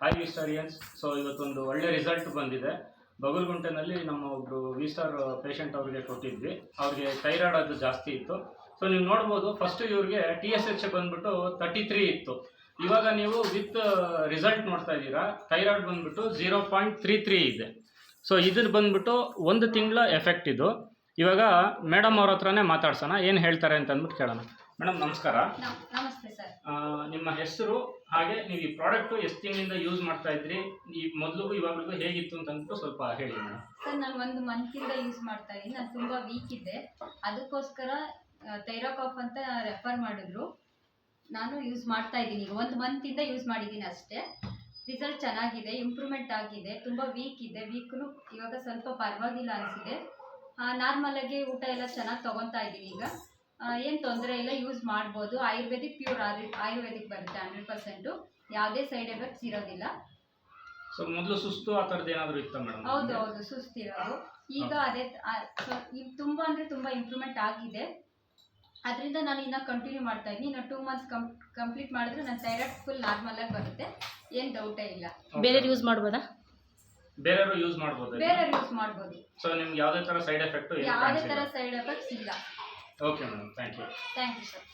Hi ವಿಸ್ಟಾರಿಯನ್ಸ್. So ಇವತ್ತೊಂದು ಒಳ್ಳೆ result ಬಂದಿದೆ. ಬಗಲ್ಗುಂಟೆನಲ್ಲಿ ನಮ್ಮ ಒಬ್ಬರು ವಿಸ್ಟಾರ್ ಪೇಷಂಟ್ ಅವರಿಗೆ ಕೊಟ್ಟಿದ್ವಿ. ಅವ್ರಿಗೆ ಥೈರಾಯ್ಡ್ ಅದು ಜಾಸ್ತಿ ಇತ್ತು. ಸೊ ನೀವು ನೋಡ್ಬೋದು, ಫಸ್ಟ್ ಇವ್ರಿಗೆ TSH ಬಂದ್ಬಿಟ್ಟು 33 ಇತ್ತು. ಇವಾಗ ನೀವು ವಿತ್ ರಿಸಲ್ಟ್ ನೋಡ್ತಾ ಇದ್ದೀರಾ, ಥೈರಾಯ್ಡ್ ಬಂದ್ಬಿಟ್ಟು 0.33 ಇದೆ. ಸೊ ಇದು ಬಂದ್ಬಿಟ್ಟು 1 ತಿಂಗಳ ಎಫೆಕ್ಟ್ ಇದು. ಇವಾಗ ಮೇಡಮ್ ಅವ್ರ ಹತ್ರನೇ ಮಾತಾಡ್ಸೋಣ, ಏನು ಹೇಳ್ತಾರೆ ಅಂತ ಅಂದ್ಬಿಟ್ಟು ಕೇಳೋಣ. ಮೇಡಮ್ ನಮಸ್ಕಾರ. ನಮಸ್ತೆ ಸರ್. ನಿಮ್ಮ ಹೆಸರು, ಹಾಗೆ ನೀವು ಈ ಪ್ರಾಡಕ್ಟು ಎಷ್ಟು ತಿಂಗಳಿಂದ ಯೂಸ್ ಮಾಡ್ತಾ ಇದ್ರಿ, ಈ ಮೊದಲಿಗೂ ಇವಾಗಲಿಗೂ ಹೇಗಿತ್ತು ಅಂತ ಅಂದ್ಬಿಟ್ಟು ಸ್ವಲ್ಪ ಹೇಳಿ ಮೇಡಮ್. ಸರ್, ನಾನು 1 ಮಂತಿಂದ ಯೂಸ್ ಮಾಡ್ತಾ ಇದ್ದೀನಿ. ನಾನು ತುಂಬ ವೀಕ್ ಇದ್ದೆ, ಅದಕ್ಕೋಸ್ಕರ ಥೈರಾಕಾಫ್ ಅಂತ ರೆಫರ್ ಮಾಡಿದ್ರು. ನಾನು ಯೂಸ್ ಮಾಡ್ತಾ ಇದ್ದೀನಿ. ಈಗ 1 ಮಂತಿಂದ ಯೂಸ್ ಮಾಡಿದ್ದೀನಿ ಅಷ್ಟೇ. ರಿಸಲ್ಟ್ ಚೆನ್ನಾಗಿದೆ, ಇಂಪ್ರೂವ್ಮೆಂಟ್ ಆಗಿದೆ. ತುಂಬ ವೀಕ್ ಇದೆ, ವೀಕ್ನು ಇವಾಗ ಸ್ವಲ್ಪ ಪರವಾಗಿಲ್ಲ ಅನಿಸಿದೆ. ನಾರ್ಮಲಾಗಿ ಊಟ ಎಲ್ಲ ಚೆನ್ನಾಗಿ ತೊಗೊತಾ ಇದ್ದೀನಿ. ಈಗ ಏನು ತೊಂದರೆ ಇಲ್ಲ, ಯೂಸ್ ಮಾಡ್ಬೋದು. ಆಯುರ್ವೇದಿಕ್ ಪ್ಯೂರ್ ಆಯುರ್ವೇದಿಕ್ ಬರುತ್ತೆ 100%. ಯಾವುದೇ ಸೈಡ್ ಎಫೆಕ್ಟ್ಸ್ ಇರೋದಿಲ್ಲ. ಸೊ ಮೊದಲು ಸುಸ್ತು ಆ ಥರದ್ದು ಏನಾದರೂ ಇತ್ತ ಮೇಡಮ್? ಹೌದು, ಸುಸ್ತಿರೋದು. ಈಗ ಅದೇ ಈಗ ತುಂಬ ಅಂದರೆ ತುಂಬ ಇಂಪ್ರೂವ್ಮೆಂಟ್ ಆಗಿದೆ. ಅದರಿಂದ ನಾನು ಇನ್ನು ಕಂಟಿನ್ಯೂ ಮಾಡ್ತಾ ಇದ್ದೀನಿ. ಇನ್ನು 2 ಮಂತ್ಸ್ ಕಂಪ್ಲೀಟ್ ಮಾಡಿದ್ರೆ ನನ್ನ ಥೈರಾಯ್ಡ್ ಫುಲ್ ನಾರ್ಮಲಾಗಿ ಬರುತ್ತೆ. ಏನು ಡೌಟೇ ಇಲ್ಲ. ಬೇರೆ ಯೂಸ್ ಮಾಡ್ಬೋದಾ? ಬೇರೆಯವರು ಯೂಸ್ ಮಾಡ್ಬೋದು. ಸೊ ನಿಮ್ಗೆ ಯಾವುದೇ ಥರ ಸೈಡ್ ಎಫೆಕ್ಟ್ ಯಾವುದೇ ಥರ ಸೈಡ್ ಎಫೆಕ್ಟ್ಸ್ ಇಲ್ಲ. Okay madam, thank you sir.